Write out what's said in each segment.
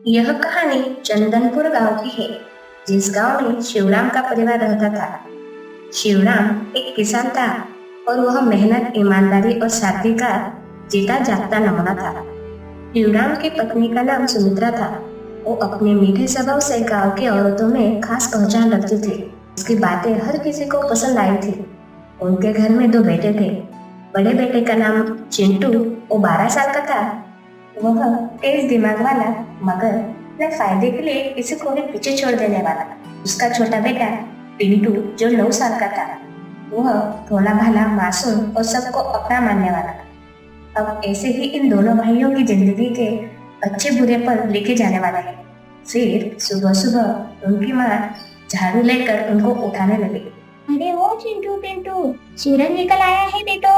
यह कहानी चंदनपुर गांव की है, जिस गांव में शिवराम का परिवार रहता था। शिवराम एक किसान था और वह मेहनत, ईमानदारी और सादगी का जीता जागता नमूना था। शिवराम की पत्नी का नाम सुमित्रा था। वो अपने मीठे स्वभाव से गांव की औरतों में खास पहचान रखती थी। उसकी बातें हर किसी को पसंद आई थी। उनके घर में दो बेटे थे। बड़े बेटे का नाम चिंटू, वो 12 साल का था। वह तेज दिमाग वाला, मगर अपने फायदे के लिए किसी को भी पीछे छोड़ देने वाला। उसका छोटा बेटा पिंटू, जो 9 साल का था, वह भोला भाला, मासूम और सबको अपना मानने वाला था। अब ऐसे ही इन दोनों भाइयों की जिंदगी के अच्छे बुरे पल लिखे जाने वाले हैं। फिर सुबह सुबह उनकी माँ झाड़ू लेकर उनको उठाने लगी। अरे ओ चिंटू पिंटू, सूरज निकल आया है बेटो,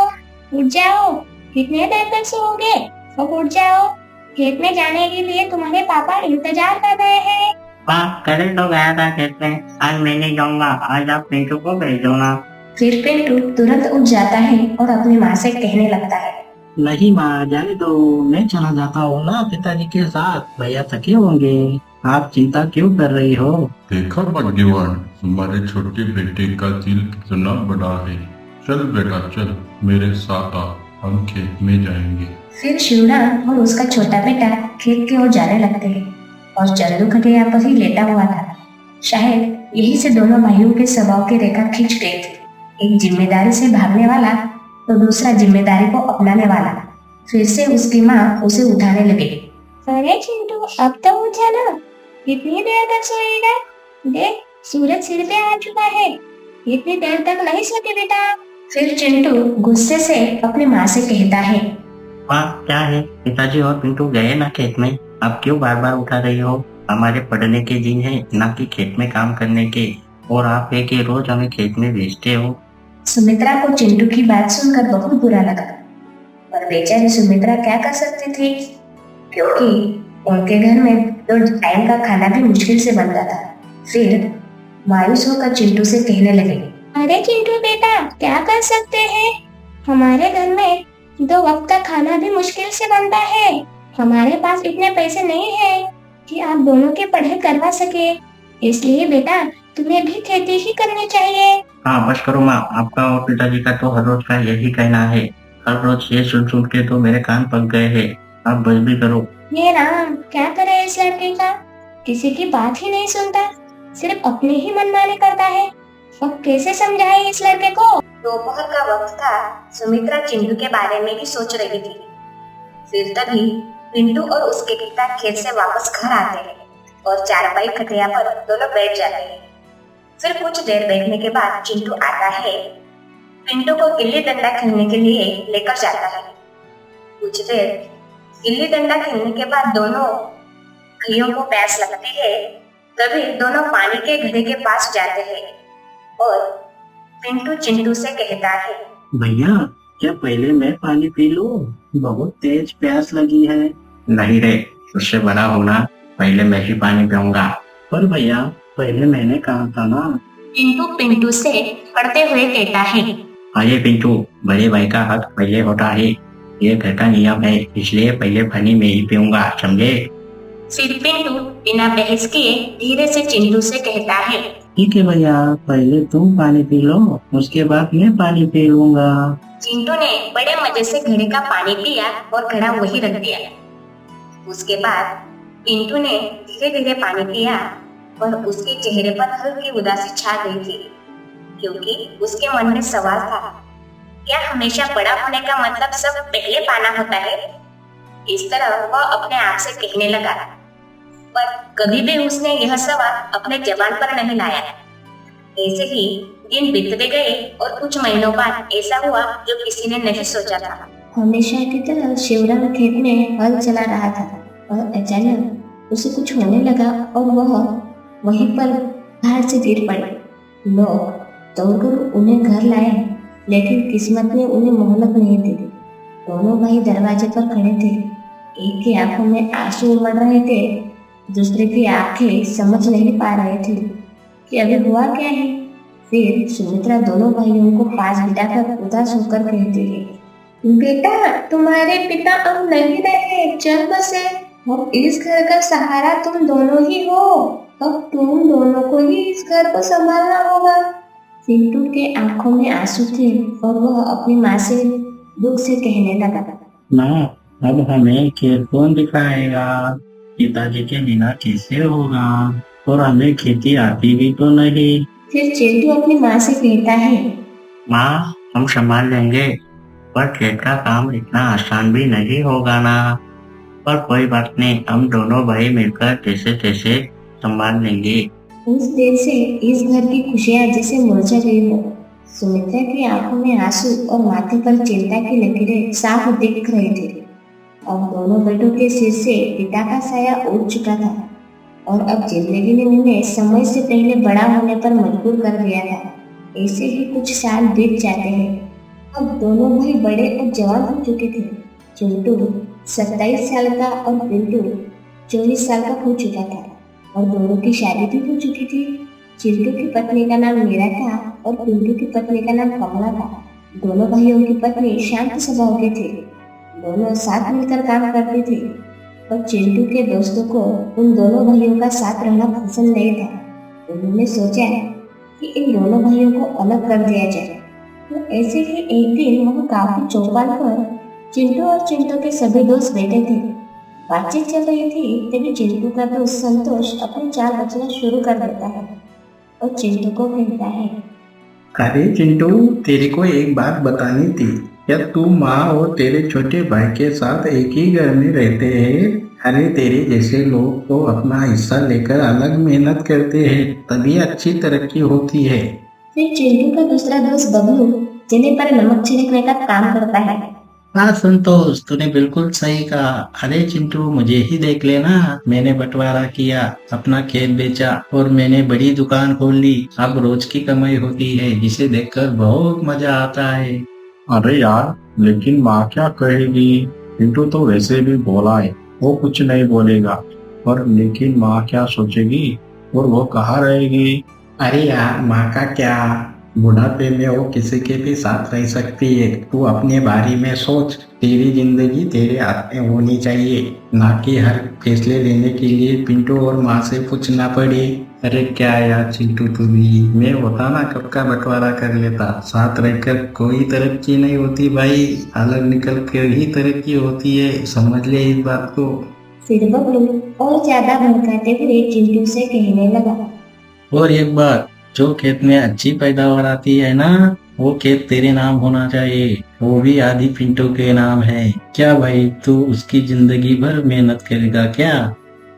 उठ जाओ। कितने देर तक सोओगे? अब उठ जाओ, खेत में जाने के लिए तुम्हारे पापा इंतजार कर रहे हैं। कल तो गया था खेत में, आज मैं नहीं जाऊंगा। आज आप पिंटू को भेज दो ना। फिर पिंटू तुरंत उठ जाता है और अपनी माँ से कहने लगता है, नहीं माँ, जाने दो, मैं चला जाता हूँ ना पिताजी के साथ। भैया थके होंगे, आप चिंता क्यों कर रही हो? देखा भाग्यवान, हमारे छोटे बेटे का दिल कितना बड़ा है। चल बेटा चल, मेरे साथ आ, हम खेत में जाएंगे। फिर शिवराम और उसका छोटा बेटा खेत की ओर जाने लगते हैं और चंदू खटिया पर ही लेटा हुआ था। शायद यही से दोनों भाइयों के स्वभाव की रेखा खींच गई थी। एक जिम्मेदारी से भागने वाला तो दूसरा जिम्मेदारी को अपनाने वाला। फिर से उसकी माँ उसे उठाने लगी। अरे चिंटू, अब तो उठ जाना, कितनी देर तक सोएगा? देख, सूरज सिर पे आ चुका है, इतनी देर तक नहीं सोते बेटा। फिर चिंटू गुस्से से अपनी माँ से कहता है, माँ क्या है, पिताजी और पिंटू गए ना खेत में, आप क्यों बार बार उठा रही हो? हमारे पढ़ने के दिन है, ना कि खेत में काम करने के। और आप है कि रोज हमें खेत में भेजते हो। सुमित्रा को चिंटू की बात सुनकर बहुत बुरा लगा, पर बेचारी सुमित्रा क्या कर सकती थी, क्योंकि उनके घर में 2 टाइम का खाना भी मुश्किल से बनता था। फिर मायूस होकर चिंटू से कहने लगे, अरे चिंटू बेटा, क्या कर सकते हैं? हमारे घर में 2 वक्त का खाना भी मुश्किल से बनता है। हमारे पास इतने पैसे नहीं है कि आप दोनों की पढ़ाई करवा सके। इसलिए बेटा, तुम्हें भी खेती ही करनी चाहिए। हाँ बस करो माँ, आपका और पिताजी का तो हर रोज का यही कहना है। हर रोज ये सुन के तो मेरे कान पक गए हैं। आप बस भी करो। ये राम, क्या करे इस लड़के का, किसी की बात ही नहीं सुनता, सिर्फ अपनी ही मनमानी करता है। अब कैसे समझाए इस लड़के को? दोपहर का वक्त था। सुमित्रा चिंटू के बारे में ही सोच रही थी। फिर तभी पिंटू और उसके पिता खेत से वापस घर आते हैं और चारपाई खटिया पर दोनों बैठ जाते हैं। फिर कुछ देर बैठने के बाद चिंटू आता है। पिंटू को गिल्ली डंडा खेलने के लिए लेकर जाता है। कुछ देर गिल्ली डंडा खेलने के बाद दोनों भाइयों को प्यास लगती है। तभी दोनों पानी के घड़े के पास जाते हैं और पिंटू चिंटू से कहता है, भैया क्या पहले मैं पानी पी लूं? बहुत तेज प्यास लगी है। नहीं रे, उससे बड़ा होना, पहले मैं ही पानी पीऊंगा। पर भैया पहले मैंने कहा था ना। चिंटू पिंटू से पढ़ते हुए कहता है, अरे पिंटू, बड़े भाई का हक पहले होता है। ये घर का नियम है, इसलिए पहले पानी में ही पीऊंगा, समझे? फिर पिंटू बिना बहस किए धीरे से चिंटू से कहता है, ठीक है भैया, पहले तुम पानी पी लो, उसके बाद मैं पानी पी लूंगा। चिंटू ने बड़े मजे से घड़े का पानी पिया और घड़ा वही रख दिया। उसके बाद पिंटू ने धीरे धीरे पानी पिया और उसके चेहरे पर हल्की उदासी छा गई थी, क्योंकि उसके मन में सवाल था, क्या हमेशा बड़ा होने का मतलब सब पहले पाना होता है? इस तरह वह अपने आप से कहने लगा, पर कभी भी उसने यह सवाल अपने जबान पर नहीं लाया। ऐसे ही दिन बीतते गए और कुछ महीनों बाद ऐसा हुआ जो किसी ने नहीं सोचा था। हमेशा की तरह शिवराम खेत में हल चला रहा था और अचानक उसे कुछ होने लगा और वह वहीं पर पहाड़ से गिर पड़े। लोग दौड़कर उन्हें घर लाए, लेकिन किस्मत ने उन्हें मोहलत नहीं दी। दोनों भाई दरवाजे पर खड़े थे। एक की आंखों में आंसू उमड़ रहे थे, दूसरे की आंखें समझ नहीं पा रहे थे कि अभी हुआ क्या है। फिर सुमित्रा दोनों भाइयों को पास बिठाकर उदास होकर कहती है, बेटा, तुम्हारे पिता अब नहीं रहे, चल बसे, अब इस घर का सहारा तुम दोनों ही हो। अब तुम दोनों को ही इस घर को संभालना होगा। चिंटू के आंखों में आंसू थे और वह अपनी माँ से दुख से कहने लगा, माँ, अब हमें खेत कौन दिखाएगा? पिताजी के बिना कैसे होगा? और हमें खेती आती भी तो नहीं। फिर चिंटू अपनी माँ से कहता है, माँ, हम संभाल लेंगे, पर खेत का काम इतना आसान भी नहीं होगा ना। पर कोई बात नहीं, हम दोनों भाई मिलकर जैसे तैसे संभाल लेंगे। उस दिन से इस घर की खुशियाँ जैसे मुरझा गई हो। सुमित्रा की आंखों में आंसू और माथे पर चिंता की लकीरें साफ दिख रहे थे। अब दोनों बेटों के सिर से पिता का साया उठ चुका था और अब जिंदगी ने उन्हें समय से पहले बड़ा होने पर मजबूर कर दिया था। ऐसे ही कुछ साल बीत जाते हैं। अब दोनों भाई बड़े और जवान हो चुके थे। चिंटू 27 साल का और पिंटू 24 साल का हो चुका था और दोनों की शादी भी हो चुकी थी। चिंटू की पत्नी का नाम मीरा था और पिंटू की पत्नी का नाम कमला था। दोनों भाइयों की पत्नी शांत स्वभाव के थे। दोनों साथ मिलकर काम करते थे और चिंटू के दोस्तों को उन दोनों भाइयों का साथ रहना पसंद नहीं था। उन्होंने सोचा कि इन दोनों भाइयों को अलग कर दिया जाए। तो ऐसे ही एक दिन वह काफी चौपाल पर चिंटू और चिंटू के सभी दोस्त बैठे थे। बातचीत चल रही थी तभी चिंटू का दोस्त संतोष अपनी चाल रचना शुरू कर देता है और चिंटू को कहता है, अरे चिंटू, तेरे को एक बात बतानी थी। क्या तू माँ और तेरे छोटे भाई के साथ एक ही घर में रहते हैं? अरे तेरे जैसे लोग तो अपना हिस्सा लेकर अलग मेहनत करते हैं, तभी अच्छी तरक्की होती है। फिर चिंटू का दूसरा दोस्त बबलू जिन्हें पर नमक छिड़कने का काम करता है। हाँ संतोष, तूने बिल्कुल सही कहा। अरे चिंटू, मुझे ही देख लेना, मैंने बंटवारा किया, अपना खेत बेचा और मैंने बड़ी दुकान खोल ली। अब रोज की कमाई होती है, जिसे देखकर बहुत मजा आता है। अरे यार, लेकिन माँ क्या कहेगी? पिंटू तो वैसे भी भोला है, वो कुछ नहीं बोलेगा। पर लेकिन माँ क्या सोचेगी और वो कहाँ रहेगी? अरे यार, माँ का क्या, बुढ़ापे में वो किसी के भी साथ रह सकती है। तू अपने बारे में सोच। तेरी जिंदगी तेरे हाथ में होनी चाहिए, ना कि हर फैसले लेने के लिए पिंटू और माँ से पूछना पड़े। अरे क्या यार चिंटू, तू भी, मैं होता ना कब का बंटवारा कर लेता। साथ रहकर कोई तरक्की नहीं होती भाई, अलग निकल कर ही तरक्की होती है, समझ ले इस बात को। फिर बबलू और ज्यादा भड़काते हुए चिंटू से कहने लगा, और एक बात, जो खेत में अच्छी पैदावार आती है ना, वो खेत तेरे नाम होना चाहिए, वो भी आधी पिंटू के नाम है। क्या भाई, तू उसकी जिंदगी भर मेहनत करेगा क्या?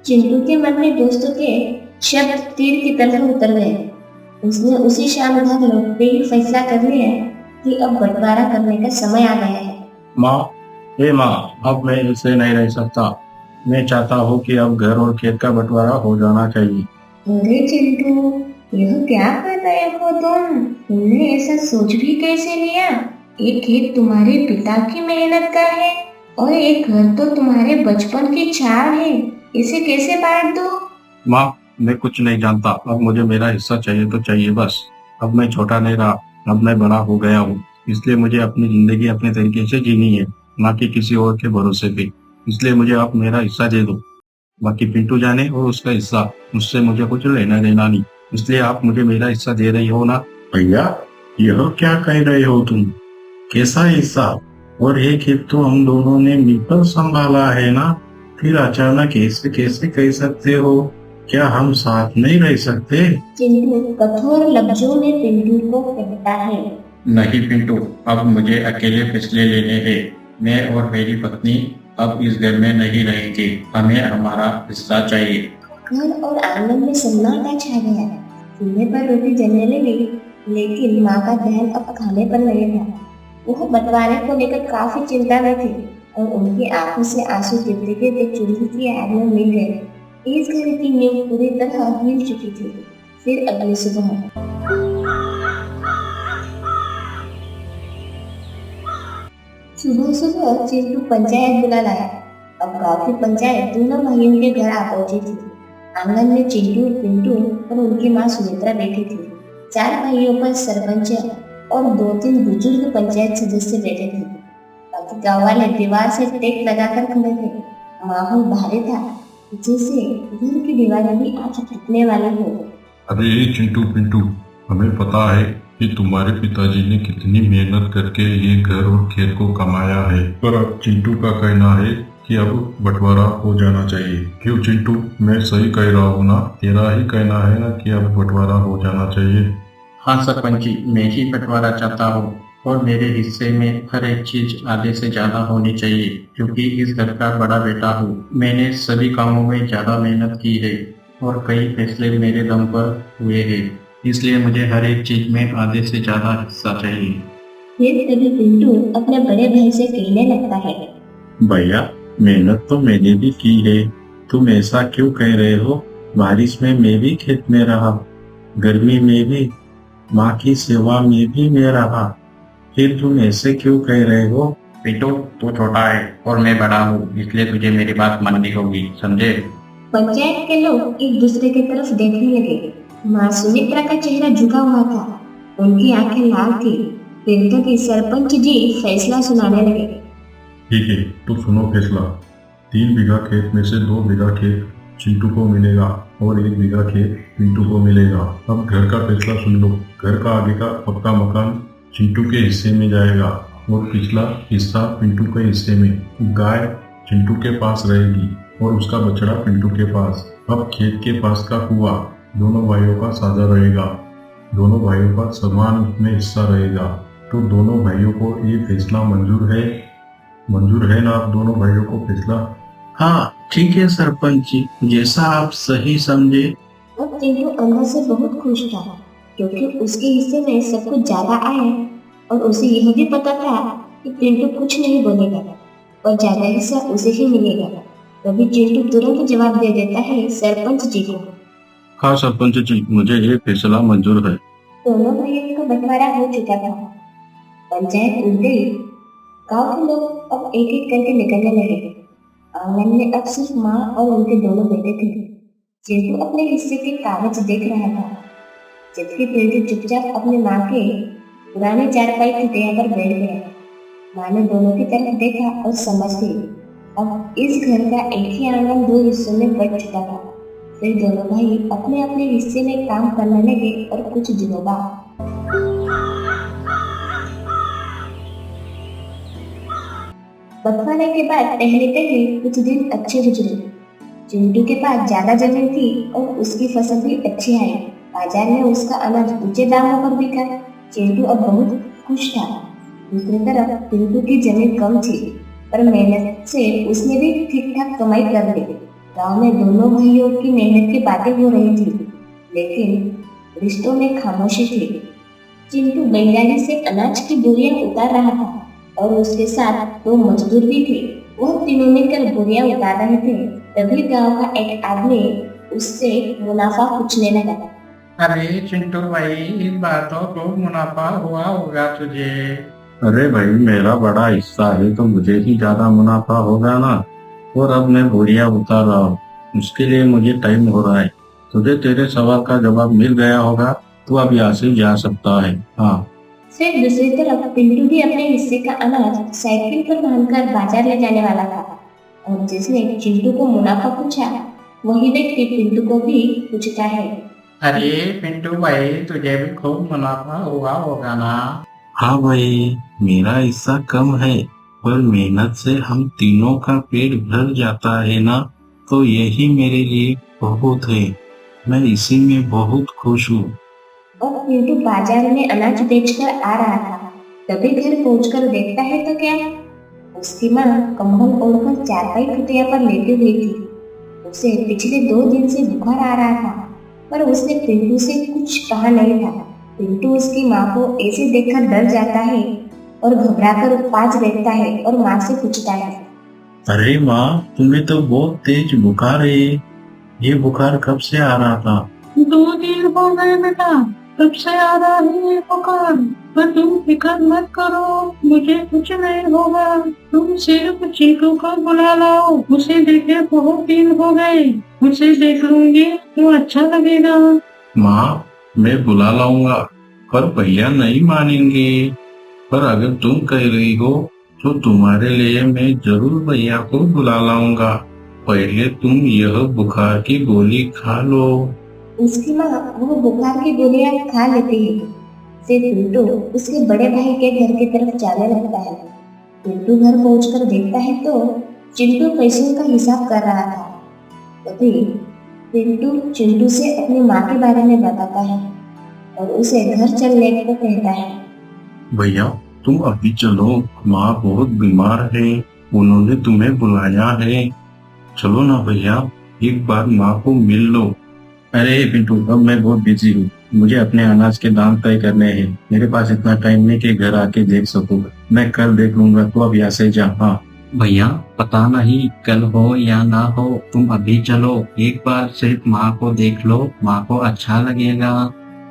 चिंटू के मन में दोस्तों के शब्द तीर की तरह उतर गए। उसने उसी शाम घर लौटते ही फैसला कर लिया कि अब बंटवारा करने का समय आ गया है। माँ, अब मैं ऐसे नहीं रह सकता। मैं चाहता हूँ कि अब घर और खेत का बंटवारा हो जाना चाहिए। अरे चिंटू, यह क्या कर रहे हो तुमने ऐसा सोच भी कैसे लिया? एक खेत तुम्हारे पिता की मेहनत का है और एक घर तो तुम्हारे बचपन की छाव है। इसे कैसे बांट दो? माँ, मैं कुछ नहीं जानता, अब मुझे मेरा हिस्सा चाहिए तो चाहिए बस। अब मैं छोटा नहीं रहा, अब मैं बड़ा हो गया हूँ, इसलिए मुझे अपनी जिंदगी अपने तरीके से जीनी है, ना कि किसी और के भरोसे पे। इसलिए मुझे आप मेरा हिस्सा दे दो। बाकी पिंटू जाने और उसका हिस्सा, उससे मुझे कुछ लेना देना नहीं। इसलिए आप मुझे मेरा हिस्सा दे रही हो ना? भैया, यह क्या कह रहे हो तुम? कैसा हिस्सा? और ये खेत तो हम दोनों ने मिलकर संभाला है ना, फिर अचानक ऐसे कैसे कह सकते हो? क्या हम साथ नहीं रह सकते? चिंटू कठोर लफ्जों में पिंटू को कहता है, नहीं पिंटू, अब मुझे अकेले फैसले लेने हैं। मैं और मेरी पत्नी अब इस घर में नहीं रहेंगे, हमें हमारा हिस्सा चाहिए। घर और आंगन में सन्नाटा छा गया। चूल्हे पर रोटी जलने लगी, लेकिन माँ का ध्यान अब खाने पर नहीं था। वह बंटवारे को लेकर काफी चिंता में थी और उनकी आंखों से आंसू गिरते गिरते चूल्हे की आग में मिल गए। इस घर की नींव पूरी तरह हिल चुकी थी। फिर अगली सुबह सुबह चिंटू पंचायत बुला लाया। अब गांव की पंचायत दोनों भाइयों के घर आ पहुंची थी। आंगन में चिंटू, पिंटू और उनकी माँ सुमित्रा बैठी थी। 4 भाइयों पर सरपंच और 2-3 बुजुर्ग पंचायत सदस्य बैठे थे। बाकी गाँव वाले दीवार से टेक लगाकर खड़े थे। माहौल भारी था, जैसे घर की दीवारें भी आज टूटने वाली हो। अरे चिंटू पिंटू, हमें पता है कि तुम्हारे पिताजी ने कितनी मेहनत करके ये घर और खेत को कमाया है, पर अब चिंटू का कहना है कि अब बंटवारा हो जाना चाहिए। क्यों चिंटू, मैं सही कह रहा हूँ ना? तेरा ही कहना है ना कि अब बंटवारा हो जाना चाहिए। हाँ सरपंच जी, मैं ही बंटवारा चाहता हूँ और मेरे हिस्से में हर एक चीज आधे से ज्यादा होनी चाहिए, क्योंकि इस घर का बड़ा बेटा हूँ। मैंने सभी कामों में ज्यादा मेहनत की है और कई फैसले मेरे दम पर हुए हैं, इसलिए मुझे हर एक चीज में आधे से ज्यादा हिस्सा चाहिए। फिर तभी पिंटू अपने बड़े भाई से कहने लगता है, भैया, मेहनत तो मैंने भी की है, तुम ऐसा क्यों कह रहे हो? बारिश में मैं भी खेत में रहा, गर्मी में भी, माँ की सेवा में भी मैं रहा, फिर तुम ऐसे क्यों कह रहे हो? पिंटू, तू छोटा है और मैं बड़ा हूँ, इसलिए तुझे मेरी बात माननी होगी, समझे? पंचायत के लोग एक दूसरे की तरफ देखने लगे। माँ सुमित्रा का चेहरा झुका हुआ था, उनकी आंखें लाल थी। फिर तक सरपंच जी फैसला सुनाने लगे। ठीक है, तो सुनो फैसला। 3 बीघा खेत में से 2 बीघा खेत चिंटू को मिलेगा और 1 बीघा खेत पिंटू को मिलेगा। अब घर का फैसला सुन लो। घर का आगे का पक्का मकान चिंटू के हिस्से में जाएगा और पिछला हिस्सा पिंटू के हिस्से में। गाय चिंटू के पास रहेगी और उसका बछड़ा पिंटू के पास। अब खेत के पास का कुआं दोनों भाइयों का साझा रहेगा, दोनों भाइयों का समान उसमें हिस्सा रहेगा। तो दोनों भाइयों को ये फैसला मंजूर है? मंजूर है ना आप दोनों भाइयों को फैसला? हाँ ठीक है सरपंच जी, जैसा आप सही समझे। अब चिंटू अंदर से बहुत खुश था, क्योंकि उसके हिस्से में सब कुछ ज्यादा आया और उसे यह भी पता था कि पिंटू कुछ नहीं बोलेगा और ज्यादा हिस्सा उसे ही मिलेगा। तभी चिंटू तुरंत जवाब दे देता है सरपंच जी को। हाँ सरपंच जी, मुझे ये फैसला मंजूर है। दोनों भाइयों का बंटवारा हो चुका था। पंचायत उठ गई। गांव के लोग अब एक एक करके निकलने लगे। आंगन में अब सिर्फ माँ और उनके दोनों बेटे थे। चिंटू अपने हिस्से के कागज देख रहा था, जबकि पिंटू चुपचाप अपनी माँ के पुराने चारपाई खटिया पर बैठ गया। माँ ने दोनों की तरफ देखा और समझ गई। अब इस घर का एक ही आंगन 2 हिस्सों में बंट चुका था। फिर दोनों भाई अपने अपने हिस्से में काम करने लगे और कुछ दिनों बाद बंटवारे के बाद पहले कुछ दिन अच्छे गुजरे। चिंटू के पास ज्यादा जमीन थी और उसकी फसल भी अच्छी आई। बाजार में उसका अनाज ऊंचे दामों पर बिका। चिंटू अब बहुत खुश था। दूसरी तरफ पिंटू की जमीन कम थी, पर मेहनत से उसने भी ठीक ठाक कमाई कर ली। गांव में दोनों भाइयों की मेहनत की बातें हो रही थी, लेकिन रिश्तों में खामोशी थी। चिंटू बैलगाड़ी से अनाज की बोरियां उतार रहा था और उसके साथ 2 मजदूर भी थे। वह तीनों मिलकर बोरियां उतार रहे थे। तभी गांव का एक आदमी उससे मुनाफा पूछने लगा। अरे चिंटू भाई, इस बार तो खूब मुनाफा हुआ होगा तुझे। अरे भाई, मेरा बड़ा हिस्सा है तो मुझे ही ज्यादा मुनाफा होगा ना। और अब मैं बोरिया उतार रहा हूँ, उसके लिए मुझे टाइम हो रहा है। तुझे तेरे सवाल का जवाब मिल गया होगा, तो अब यहाँ से जा सकता है। हाँ। फिर दूसरी तरफ पिंटू भी अपने हिस्से का अनाज साइकिल पर बांधकर बाजार ले जाने वाला था और जिसने चिंटू को मुनाफा पूछा, वही व्यक्ति पिंटू को भी पूछता है। अरे पिंटू भाई, तुझे भी खूब मुनाफा हुआ होगा ना। हाँ भाई, मेरा हिस्सा कम है, पर मेहनत से हम तीनों का पेट भर जाता है ना, तो यही मेरे लिए बहुत है। मैं इसी में बहुत खुश हूँ। और पिंटू बाजार में अनाज बेचकर आ रहा था। तभी घर पहुंचकर देखता है तो क्या, उसकी माँ कंबल ओढ़कर चारपाई खटिया पर लेटी हुई थी। उसे पिछले 2 दिन से बुखार आ रहा था, पर उसने पिंटू से कुछ कहा नहीं था। पिंटू उसकी माँ को ऐसे देखकर डर जाता है और घबराकर पास बैठता है और माँ से पूछता है। अरे माँ, तुम्हें तो बहुत तेज बुखार है। ये बुखार कब से आ रहा था? 2 दिन हो गए बेटा, तब से आ रहा है ये बुखार। पर तुम फिक्र मत करो, मुझे कुछ नहीं होगा। तुम सिर्फ चीकू को बुला लाओ, उसे देखे बहुत दिन हो गए। उसे देख लूंगी तो अच्छा लगेगा। माँ, मैं बुला लाऊंगा, पर भैया नहीं मानेंगे। पर अगर तुम कह रही हो तो तुम्हारे लिए मैं जरूर भैया को बुला लाऊंगा। पहले तुम यह बुखार की गोली खा लो। उसकी माँ वो बुखार की गोलियां खा लेती है। फिर पिंटू उसके बड़े भाई के घर की तरफ जाने लगता है। पिंटू घर पहुंचकर देखता है तो चिंटू पैसों का हिसाब कर रहा था। तभी पिंटू चिंटू से अपनी माँ के बारे में बताता है और उसे घर चलने को कहता है। भैया तुम अभी चलो, माँ बहुत बीमार है, उन्होंने तुम्हें बुलाया है। चलो ना भैया, एक बार माँ को मिल लो। अरे पिंटू, अब मैं बहुत बिजी हूँ, मुझे अपने अनाज के दाम तय करने हैं। मेरे पास इतना टाइम नहीं कि घर आके देख सकूँ। मैं कल देख लूंगा, तो अब यहाँ से जा। हाँ भैया, पता नहीं कल हो या ना हो, तुम अभी चलो, एक बार सिर्फ माँ को देख लो, माँ को अच्छा लगेगा।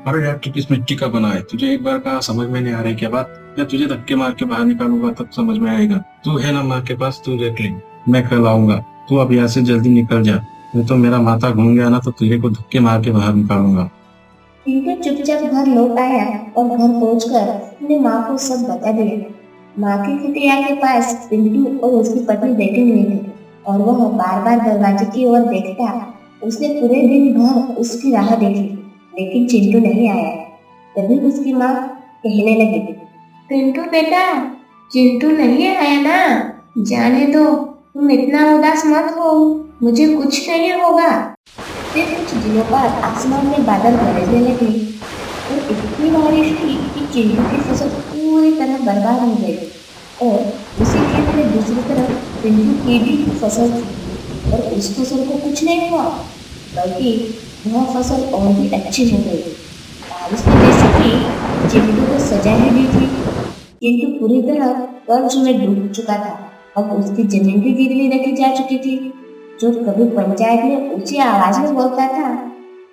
अरे यार, तू किस मिट्टी का बना है? तुझे एक बार कहा समझ में नहीं आ रही क्या बात? या तुझे धक्के मार के बाहर निकालूंगा तब समझ में आएगा। तू है ना माँ के पास, तू देख ले, मैं कल आऊंगा। तू अब यहाँ से जल्दी निकल जा, नहीं तो मेरा माथा घूम गया ना तो तुझे को धक्के मार के बाहर निकालूंगा। पिंटू चुपचाप घर लौट आया और घर पहुंचकर अपनी माँ को सब बता दिया। माँ की खटिया के पास पिंटू और उसकी पत्नी बैठे हुए थे और वह बार बार दरवाजे की ओर देखता। उसने पूरे दिन भर उसकी राह देखी, लेकिन चिंटू नहीं आया। तभी उसकी माँ कहने लगी, पिंटू बेटा, चिंटू नहीं आया ना, जाने दो, तुम इतना उदास मत हो, मुझे कुछ नहीं होगा। फिर कुछ दिनों बाद आसमान में बादल गरजने लगे और इतनी बारिश हुई कि चिंटू की फसल पूरी तरह बर्बाद हो गई और उसी खेत में दूसरी तरफ पिंटू की भी फसल थी और उस फसल को कुछ नहीं हुआ, बल्कि वह फसल और भी अच्छी हो गई। बारिश ने जैसे कि चिंटू को सजा ही दी थी। चिंटू पूरी तरह कर्ज में डूब चुका था। अब उसकी जमीन भी गिरवी रखी जा चुकी थी। जो कभी पंचायत में ऊंची आवाज में बोलता था,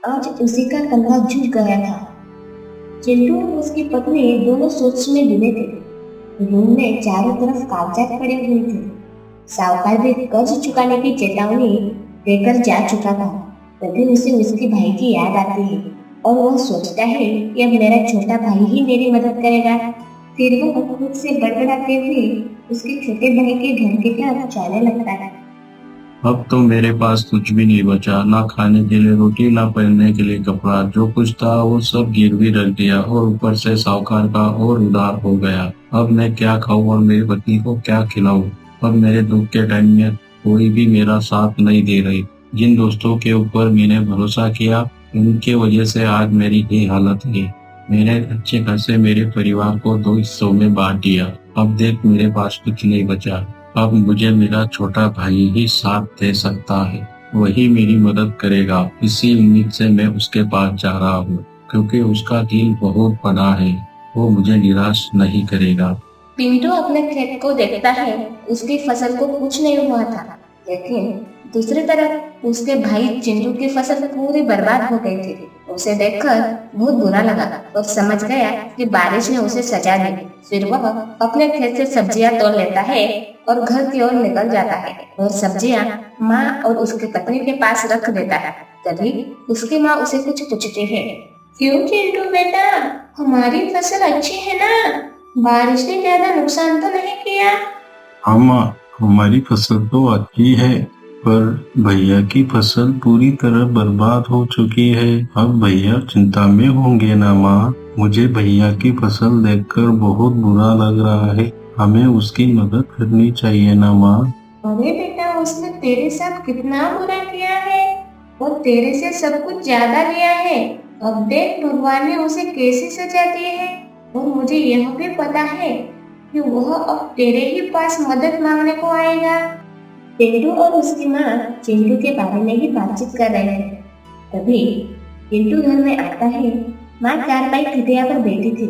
आज उसी का कंधा झुक गया था। चिंटू और उसकी पत्नी दोनों सोच में डूबे थे। रूम में चारों तरफ कागजात पड़े हुए थे। साहूकार भी कर्ज चुकाने की चेतावनी देकर जा चुका था। तभी उसे उसके भाई की याद आती है और वह सोचता है कि अब मेरा छोटा भाई ही मेरी मदद करेगा। फिर वह खुद से बड़बड़ाते हुए उसके छोटे भाई के घर की तरफ जाने लगता है। अब तो मेरे पास कुछ भी नहीं बचा, ना खाने के लिए रोटी, ना पहनने के लिए कपड़ा। जो कुछ था वो सब गिरवी रख दिया और ऊपर से साहूकार का और उधार हो गया। अब मैं क्या खाऊं और मेरी पत्नी को क्या खिलाऊं? अब मेरे दुख के टाइम में कोई भी मेरा साथ नहीं दे रही। जिन दोस्तों के ऊपर मैंने भरोसा किया, उनके वजह से आज मेरी ये हालत है। मैंने अच्छे खासे मेरे परिवार को 2 हिस्सों में बांट दिया। अब देख, मेरे पास कुछ नहीं बचा। अब मुझे मेरा छोटा भाई ही साथ दे सकता है, वही मेरी मदद करेगा। इसी उम्मीद से मैं उसके पास जा रहा हूँ, क्योंकि उसका दिल बहुत बड़ा है, वो मुझे निराश नहीं करेगा। पिंटू अपने खेत को देखता है, उसकी फसल को कुछ नहीं हुआ था, लेकिन दूसरी तरफ उसके भाई चिंटू की फसल पूरी बर्बाद हो गई थी। उसे देखकर बहुत बुरा लगा और समझ गया कि बारिश ने उसे सजा दी। फिर वह अपने खेत से सब्जियां तोड़ लेता है और घर की ओर निकल जाता है और सब्जियां माँ और उसकी पत्नी के पास रख देता है। तभी उसकी माँ उसे कुछ पूछती है, क्यों चिंटू बेटा, हमारी फसल अच्छी है ना, बारिश ने ज्यादा नुकसान तो नहीं किया? हाँ माँ, हमारी फसल तो अच्छी है, पर भैया की फसल पूरी तरह बर्बाद हो चुकी है। अब भैया चिंता में होंगे ना माँ? मुझे भैया की फसल देखकर बहुत बुरा लग रहा है, हमें उसकी मदद करनी चाहिए ना माँ? अरे बेटा, उसने तेरे साथ कितना बुरा किया है और तेरे से सब कुछ ज्यादा लिया है। अब देख भगवान ने उसे कैसी सजा दी है। और मुझे यह भी पता है कि वह अब तेरे ही पास मदद मांगने को आएगा। चिंटू और उसकी माँ चिंटू के बारे में ही बातचीत कर रहे थे। तभी चिंटू घर में आता है। माँ चारपाई खटिया पर बैठी थी।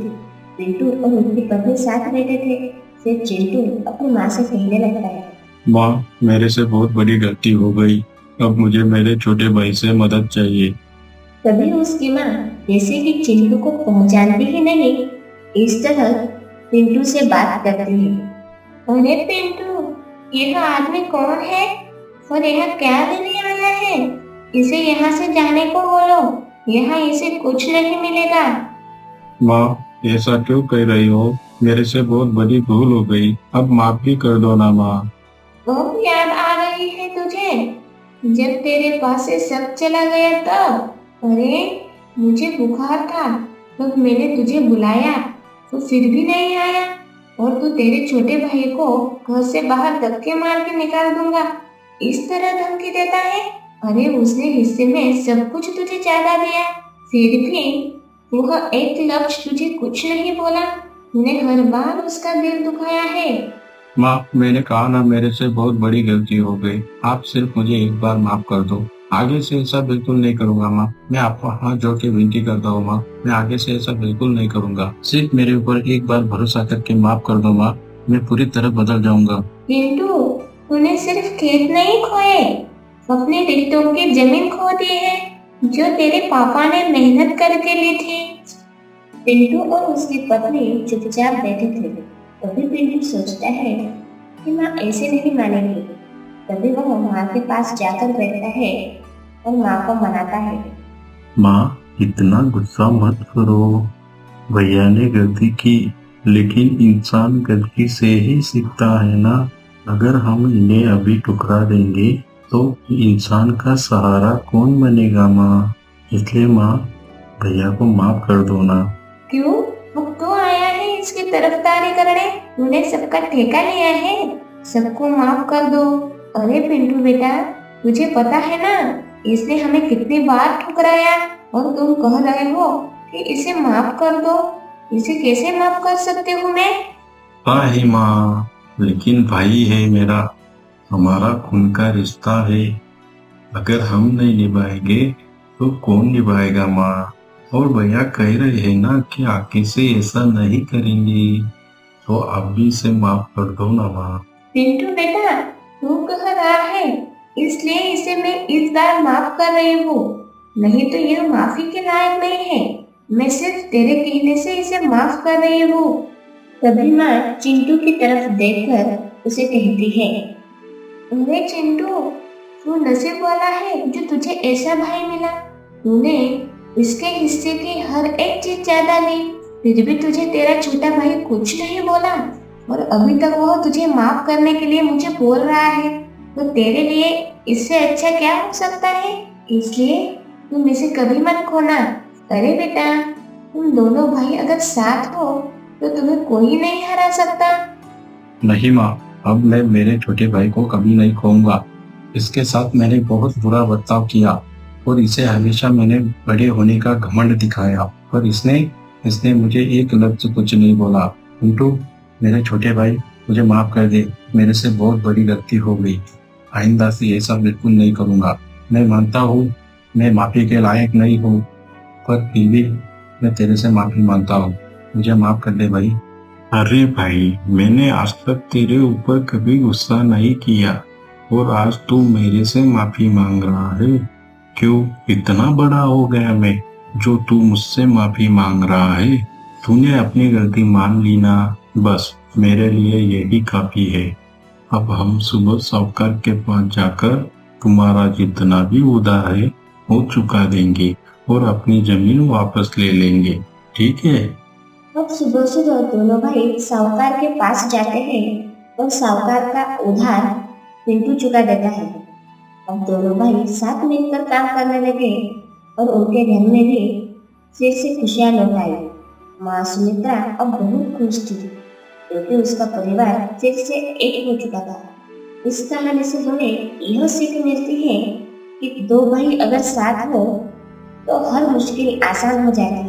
चिंटू और उसकी पत्नी साथ बैठे थे। फिर चिंटू अपनी माँ से कहने लगता है, माँ, मेरे से बहुत बड़ी गलती हो गई, अब मुझे मेरे छोटे भाई से मदद चाहिए। तभी उसकी माँ जैसे कि चिंटू को पहचानती ही नहीं, इस तरह पिंटू से बात करती है। अरे पिंटू, यह आदमी कौन है और यह क्या लेने आया है? इसे यहाँ से जाने को बोलो, यहाँ इसे कुछ नहीं मिलेगा। माँ, ऐसा क्यों कह रही हो? मेरे से बहुत बड़ी भूल हो गई, अब माफ भी कर दो ना माँ। बहुत याद आ रही है तुझे? जब तेरे पास से सब चला गया तब। अरे मुझे बुखार था, तब मैंने तुझे बुलाया तो फिर भी नहीं आया, और तू तेरे छोटे भाई को घर से बाहर धक्के मार के निकाल दूंगा, इस तरह धमकी देता है। अरे उसने हिस्से में सब कुछ तुझे ज्यादा दिया, फिर भी वह एक लक्ष्य तुझे कुछ नहीं बोला। तूने हर बार उसका दिल दुखाया है। माँ, मैंने कहा ना, मेरे से बहुत बड़ी गलती हो गई। आप सिर्फ मुझे एक बार माफ कर दो। आगे से ऐसा बिल्कुल नहीं करूंगा माँ। मैं आपको हाथ जोड़ के विनती करता हूँ माँ, मैं आगे से ऐसा बिल्कुल नहीं करूंगा। सिर्फ मेरे ऊपर एक बार भरोसा करके माफ कर दो माँ, मैं पूरी तरह बदल जाऊंगा। पिंटू, तूने सिर्फ खेत नहीं खोए, अपने रिश्तों की जमीन खो दी है, जो तेरे पापा ने मेहनत करके ली थी। पिंटू और उसकी पत्नी चुपचाप बैठे थे। तभी पिंटू सोचता है कि माँ ऐसे नहीं मानेगी। तभी वह माँ के पास जाकर बैठता है और माँ को मनाता है। माँ, इतना गुस्सा मत करो। भैया ने गलती की, लेकिन इंसान गलती से ही सीखता है ना। अगर हम इन्हें अभी ठुकरा देंगे तो इंसान का सहारा कौन बनेगा माँ। इसलिए माँ, भैया को माफ कर दो ना। क्यों? अब तो आया है इसकी तरफदारी करने, तूने सबका ठेका लिया है, सबको माफ कर दो। अरे पिंटू बेटा, तुझे पता है ना इसने हमें कितनी बार ठुकराया, और तुम कह रहे हो कि इसे माफ कर दो। इसे कैसे माफ कर सकती हूँ मैं? हाँ ही माँ, लेकिन भाई है मेरा, हमारा खून का रिश्ता है। अगर हम नहीं निभाएंगे तो कौन निभाएगा माँ। और भैया कह रहे हैं ना कि आगे से ऐसा नहीं करेंगे, तो आप भी इसे माफ कर दो ना माँ। पिंटू बेटा, तू कह रहा है इसलिए इसे मैं इस बार माफ कर रही हूँ, नहीं तो यह माफी के लायक नहीं है। मैं सिर्फ तेरे कहने से इसे माफ कर रही हूँ। तभी माँ चिंटू की तरफ देखकर उसे कहती है, अरे चिंटू, तू नसीब वाला है जो तुझे ऐसा भाई मिला। तूने इसके हिस्से की हर एक चीज ज्यादा ली, फिर भी तुझे तेरा छोटा भाई कुछ नहीं बोला, और अभी तक वह तुझे माफ करने के लिए मुझे बोल रहा है। तो तेरे लिए इससे अच्छा क्या हो सकता है? इसलिए तुम इसे कभी मत खोना। अरे बेटा, तुम दोनों भाई अगर साथ हो तो तुम्हें कोई नहीं हरा सकता। नहीं माँ, अब मैं मेरे छोटे भाई को कभी नहीं खोऊंगा। इसके साथ मैंने बहुत बुरा बर्ताव किया, और इसे हमेशा मैंने बड़े होने का घमंड दिखाया, पर इसने मुझे एक लफ्ज कुछ नहीं बोला। पिंटू, मेरे छोटे भाई, मुझे माफ कर दे, मेरे से बहुत बड़ी गलती हो गई। आइंदा से ऐसा बिल्कुल नहीं करूंगा। मैं मानता हूँ मैं माफी के लायक नहीं हूँ, पर फिर भी मैं तेरे से माफी मांगता हूँ, मुझे माफ कर दे भाई। अरे भाई, मैंने आज तक तेरे ऊपर कभी गुस्सा नहीं किया, और आज तू मेरे से माफी मांग रहा है। क्यों इतना बड़ा हो गया मैं, जो तू मुझसे माफी मांग रहा है? तूने अपनी गलती मान ली ना, बस मेरे लिए यही काफी है। अब हम सुबह साहूकार के पास जाकर तुम्हारा जितना भी उधार है वो चुका देंगे, और अपनी जमीन वापस ले लेंगे, ठीक है? अब सुबह सुबह दोनों भाई साहूकार के पास जाते हैं और साहूकार का उधार पिंटू चुका देता है। अब दोनों भाई साथ मिलकर काम करने लगे और उनके घर में भी फिर से खुशियां लौट आई। माँ सुमित्रा अब बहुत खुश थी, क्योंकि उसका परिवार फिर से एक हो चुका था। इस कहानी से हमें यह सीख मिलती है कि दो भाई अगर साथ हो तो हर मुश्किल आसान हो जाती है।